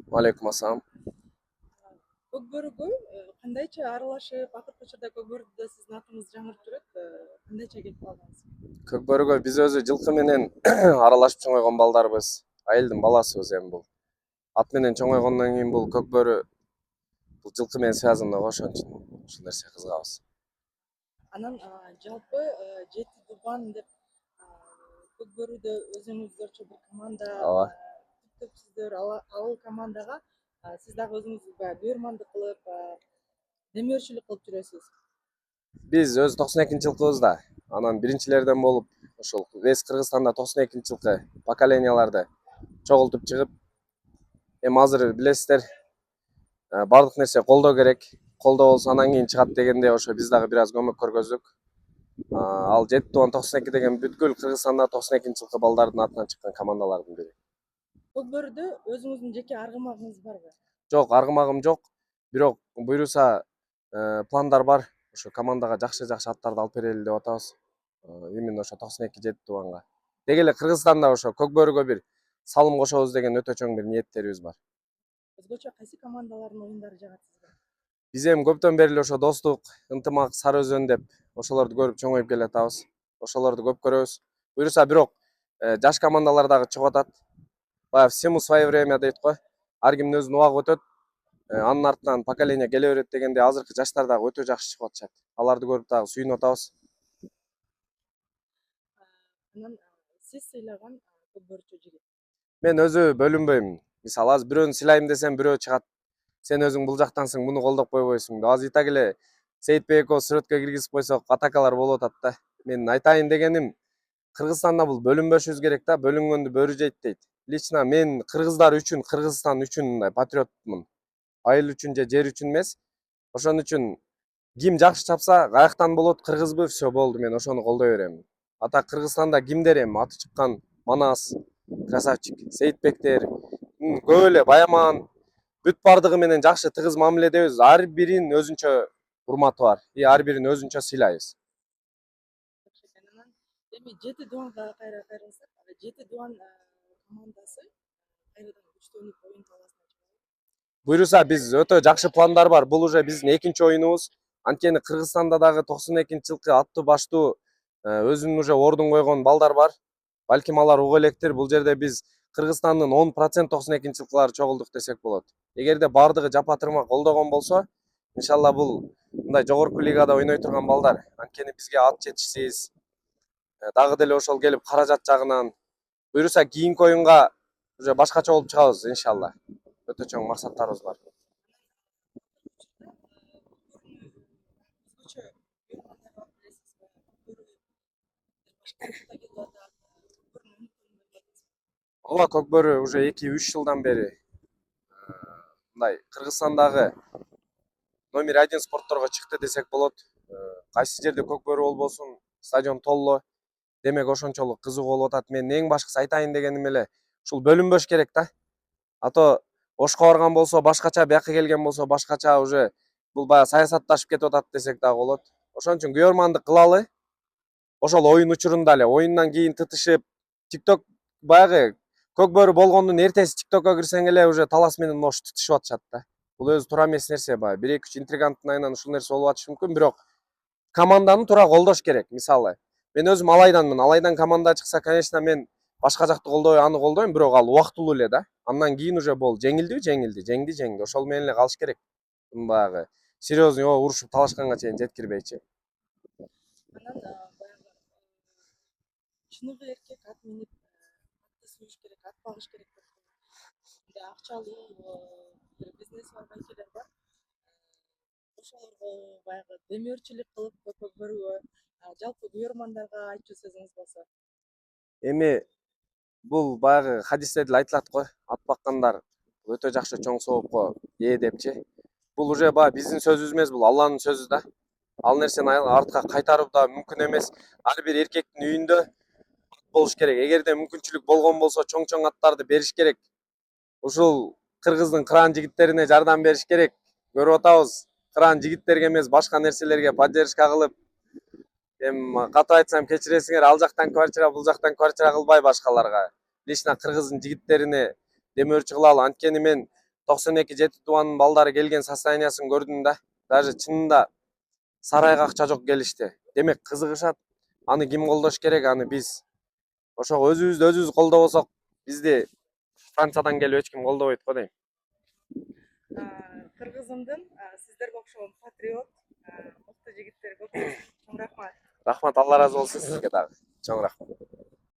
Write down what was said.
Алейкум ассалам. Көкбөрүгө кандайча аралашып, акыркы учурда Көкбөрүдө сиздин атыңыз жаңырып жүрөт. Кандайча келип калдыңыз? Көкбөрүгө биз өзү жылкы менен аралашып чоңойгон балдарбыз. Айылдын баласыбыз эми бул. Ат менен чоңойгондон кийин бул көкбөрү бул жылкы менен связанный го, ошон үчүн ушул нерсеге кызыгабыз. Анан жалпы жети дубан деп Көкбөрүдө өзүңүздөрчө бир команда Ооба. түптүпсүздөр. Ал командага сиз дагы өзүңүз баягы күйөрмандык кылып, демөөрчүлүк кылып жүрөсүз. Биз өзү 92 жылкыбыз да. Анан биринчилерден болуп ушул Вест Кыргызстанда 92 жылкы поколенияларды чогултуп чыгып, эми азыр билесиздер, бардык нерсе колдоо керек. Колдоо болсо анан кийин чыгат дегенде ошо биз дагы бир аз көмөк көргөздүк. Ал 7/92 деген бүткүл Кыргызстанда 92 жылкы балдардын атынан чыккан командалардын бири. Көкбөрүдө өзүңүздүн жеке аргымагыңыз барбы? Жок, аргымагым жок. Бирок буюрса пландар бар. Ошо командага жакшы аттарды алып берели деп атабыз. Именно ошо 92 7 тубанга. Деги эле Кыргызстанда ошо Көкбөрүгө бир салым кошобуз деген өтө чоң бир ниеттерибиз бар. Өзгөчө кайсы командалардын оюндары жагат сизге? Биз эми көптөн бери эле ошо Достук, Ынтымак, Сары Өзөн деп ошолорду көрүп чоңоюп келатабыз. Ошолорду көп көрөбүз. Буюрса бирок жаш командалар дагы чыгып атат. Баягы всему свое время дейт го. Ар кимдин өзүнүн убагы өтөт. Анын артынан поколение келе берет дегенде азыркы жаштар дагы өтө жакшы чыгып атышат. Аларды көрүп дагы сүйүнүп атабыз. Анан сиз сыйлаган Көкбөрүчү жигит. Мен өзү бөлүнбөйм. Мисалы азыр бирөөнү сыйлайм десем бирөө чыгат. Сен өзүң бул жактансың, муну колдоп койбойсуң деп. Азыр и так эле Сейитбек экөөбүз сүрөткө киргизип койсок, атакалар болуп атат да. Менин айтайын дегеним, Кыргызстанда бул бөлүнбөшүбүз керек да, бөлүнгөндү бөрү жейт дейт. Лично мен кыргыздар үчүн, Кыргызстан үчүн мындай патриотмун. Айыл үчүн же жер үчүн эмес. Ошон үчүн ким жакшы чапса, каяктан болот, кыргызбы, все болду, мен ошону колдой берем. Ата Кыргызстанда кимдер эми аты чыккан Манас, красавчик, Сейитбектер, көп эле Баяман, бүт бардыгы менен жакшы тыгыз мамиледебиз. Ар биринин өзүнчө урматы бар. Ар бирин өзүнчө сыйлайбыз. Жакшы экен. Анан эми жети дуанга кайрылсак, жети дуан командасы кайрадан күчтөнүп оюн талаасына чыгабы? Буюрса биз өтө жакшы пландар бар. Бул уже биздин экинчи оюнубуз. Анткени Кыргызстанда дагы 92 жылкы аттуу баштуу өзүнүн уже ордун койгон балдар бар. Балким алар угу электир. Бул жерде биз Кыргызстандын 10% 92 жылкылары чогулдук десек болот. Эгерде бардыгы жапа тырма колдогон болсо, иншалла бул мындай жогорку лигада ойной турган балдар. Анткени бизге ат жетишсиз. Дагы деле ошол келип каражат жагынан. Буюрса кийинки оюнга уже башкача болуп чыгабыз, иншалла. Өтө чоң максаттарыбыз бар. Өзгөчө күйөрмандарды алып келесизби? Башкарууга келип атат. Ооба, Көкбөрү уже 2-3 жылдан бери мындай Кыргызстандагы номер 1 спортторго чыкты десек болот. Кайсы жерде Көкбөрү болбосун, стадион толло. Демек ошончолук кызыгуу болуп атат. Мен эң башкысы айтайын дегеним эле ушул бөлүнбөш керек да. Ато Ошко барган болсо башкача, бияка келген болсо башкача, уже бул баягы саясатташып кетип атат десек дагы болот. Ошон үчүн күйөрмандык кылалы. Ошол оюн учурунда эле, оюндан кийин тытышып, TikTok баягы Көкбөрү болгондун эртеси TikTokко кирсең эле уже талас менен ош тытышып атышат да. Бул өзү туура эмес нерсе баягы. 1-2-3 интриганттын айынан ушул нерсе болуп атышы мүмкүн, бирок команданы туура колдош керек. Мисалы, мен өзүм Алайданмын. Алайдан команда чыкса, конечно, мен башка жакты колдобой, аны колдойм, бирок ал убактылуу эле да. Андан кийин уже болду. Жеңилдиби? Жеңилди. Жеңди. Ошол менен эле калыш керек. Баягы серьезный урушуп талашканга чейин жеткирбейчи. Анан баягы чыныгы эркек ат минип, атты сүйүш керек, ат багыш керек деп мындай акчалуу бир бизнес бар, байкелер бар. Ошолорго баягы демөөрчүлүк кылып Көкбөрүгө, жалпы күйөрмандарга айтчу сөзүңүз болсо. Эми бул баягы хадисте деле айтылат го. Ат баккандар өтө жакшы чоң соопко ээ депчи. Бул уже баягы биздин сөзүбүз эмес, бул Алланын сөзү да. Ал нерсени артка кайтаруу да мүмкүн эмес. Ар бир эркектин үйүндө болуш керек. Эгерде мүмкүнчүлүк болгон болсо чоң аттарды бериш керек. Ушул кыргыздын кыраан жигиттерине жардам бериш керек. Көрүп атабыз, кыраан жигиттерге эмес, башка нерселерге поддержка кылып, эми катуу айтсам кечиресиңер, ал жактан квартира, бул жактан квартира кылбай башкаларга. Лично кыргыздын жигиттерине демөөрчү кылалы. Анткени мен 92 жети тубанын балдары келген состояниясын көрдүм да. Даже чынында сарайга акча жок келишти. Демек кызыгышат. Аны ким колдош керек? Аны биз. Ошого өзүбүздү колдобосок, бизди Франциядан келип эч ким колдобойт го дейм. Кыргызымдын сиздерге окшогон патриот мыкты жигиттер көп болсун. Чоң рахмат. Рахмат, Алла ыраазы болсун сизге дагы. Чоң рахмат.